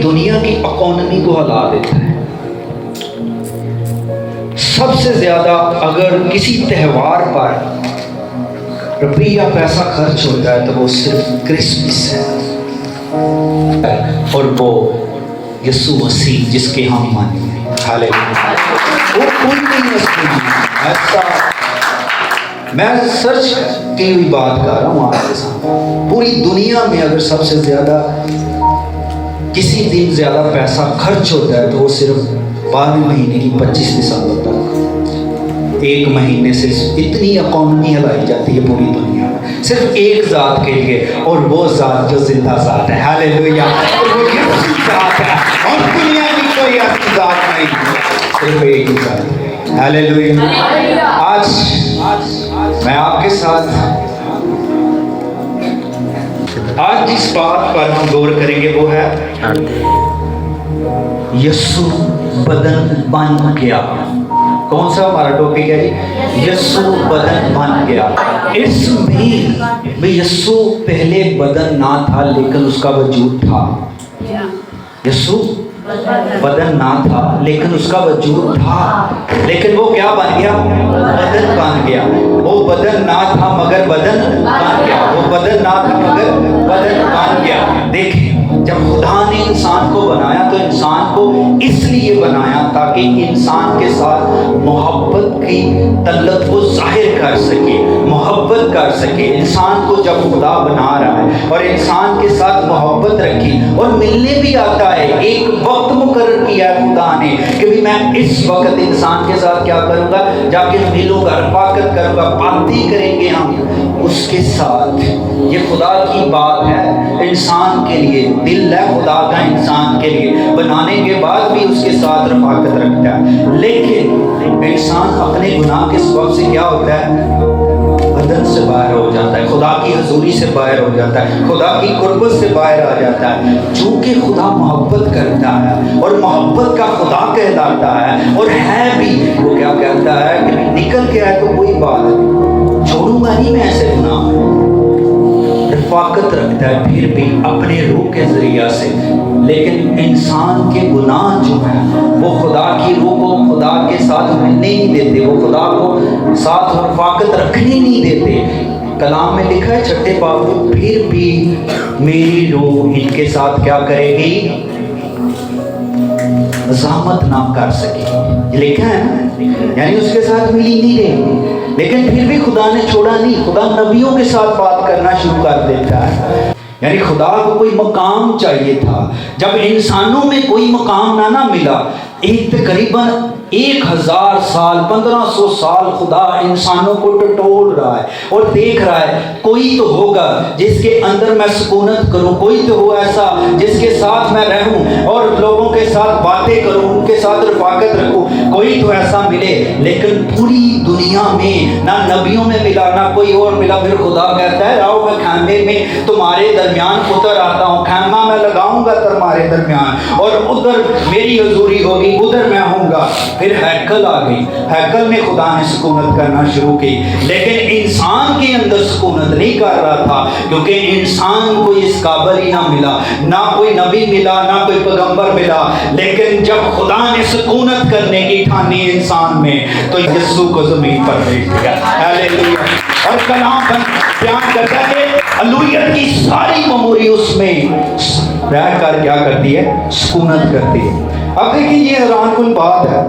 दुनिया की इकोनॉमी को हिला देता है। सबसे ज्यादा अगर किसी त्योहार पर रुपया पैसा खर्च होता है तो वो सिर्फ क्रिसमस है, और वो यीशु मसीह जिसके हम मानते हैं। हालेलुया। वो कोई नहीं है ऐसा। मैं सच की हुई बात कर रहा हूँ आपके साथ। पूरी दुनिया में अगर सबसे ज्यादा किसी दिन ज्यादा पैसा खर्च होता है तो वो सिर्फ 12वें महीने की 25 दिसंबर तक, एक महीने से इतनी इकोनॉमी हिलाई जाती है पूरी दुनिया में सिर्फ एक जात के लिए, और वो जात जो जिंदा जात है। हालेलुया। वो यीशु जात है और दुनिया की कोई ऐसी जात नहीं, सिर्फ एक ही जात है। हालेलुया। आज मैं आपके साथ आज जिस बात पर हम गौर करेंगे वो है यीशु बदन बन गया। कौन सा हमारा टॉपिक है जी? यीशु बदन बन गया। इसमें यीशु पहले बदन ना था लेकिन उसका वजूद था। यीशु बदन ना था लेकिन उसका वजूद था, लेकिन वो क्या बन गया? बदन बन गया। वो बदन ना था मगर बदन बन गया। वो बदन ना था मगर बदन बन गया। देखिए, जब खुदा ने इंसान को बनाया तो इंसान को इसलिए बनाया ताकि इंसान के साथ मोहब्बत की तल्लत को जाहिर कर सके, मोहब्बत कर सके। इंसान को जब खुदा बना रहा है और इंसान के साथ मोहब्बत रखी और मिलने भी आता है, एक वक्त मुकर्रर किया है खुदा ने कि भी मैं इस वक्त इंसान के साथ क्या करूंगा, जाके मिलूंगा, रफाकत करूंगा, बातें करेंगे हम उसके साथ। ये खुदा की बात है इंसान के लिए, दिल है खुदा का इंसान के लिए, बनाने के बाद भी उसके साथ रफाकत रखता है। लेकिन इंसान अपने गुनाह के सबब से क्या होता है? बदन से बाहर हो जाता है, खुदा की हजूरी से बाहर हो जाता है, खुदा की कुर्बत से बाहर आ जाता है। चूंकि खुदा मोहब्बत करता है और मोहब्बत का खुदा कहलाता है और है भी, वो क्या कहता है कि निकल के आए तो कोई बात नहीं, छोड़ूंगा नहीं मैं ऐसे गुनाह। रफाकत रखता है फिर भी अपने रूह के जरिया से। लेकिन इंसान के गुनाह जो है वो खुदा की रूह को खुदा के साथ मिलने नहीं देते, वो खुदा को साथ रफाकत रखने नहीं देते। कलाम में लिखा है 6 बाब में, फिर भी मेरी रूह इनके साथ क्या करेगी? ज़हमत ना कर सके, लिखा है ना, यानी उसके साथ मिली नहीं रही। लेकिन फिर भी खुदा ने छोड़ा नहीं, खुदा नबियों के साथ बात करना शुरू कर देता है। यानी खुदा को कोई मकाम चाहिए था। जब इंसानों में कोई मकाम ना मिला, एक तकरीबन 1000 साल 1500 साल खुदा इंसानों को टटोल रहा है और देख रहा है कोई तो होगा जिसके अंदर मैं सुकूनत करूं, कोई तो हो ऐसा जिसके साथ मैं रहूं और लोगों के साथ बातें करूं, उनके साथ रफाकत रखूं, कोई तो ऐसा मिले। लेकिन पूरी दुनिया में ना नबियों में मिला ना कोई और मिला। फिर खुदा कहता है आओ मैं खैमे में तुम्हारे दरमियान उतर आता हूँ, खैमा मैं लगाऊंगा तुम्हारे दरमियान और उधर मेरी हजूरी होगी, उधर मैं होऊंगा। फिर हैकल आ गई, हैकल में खुदा ने सुकूनत करना शुरू की, लेकिन इंसान के अंदर सुकूनत नहीं कर रहा था क्योंकि इंसान को इस काबिल ही ना मिला, ना कोई नबी मिला ना कोई पैगंबर मिला। लेकिन जब खुदा ने सुकूनत करने की ठानी इंसान में तो यीशु को जमीन पर भेज दिया। हालेलुया। और कलाम बयान करता है अलूहियत की सारी मेमोरी उसमें रह कर क्या करती है? सुकूनत करती है। अब देखिए ये हैरानकुन बात है,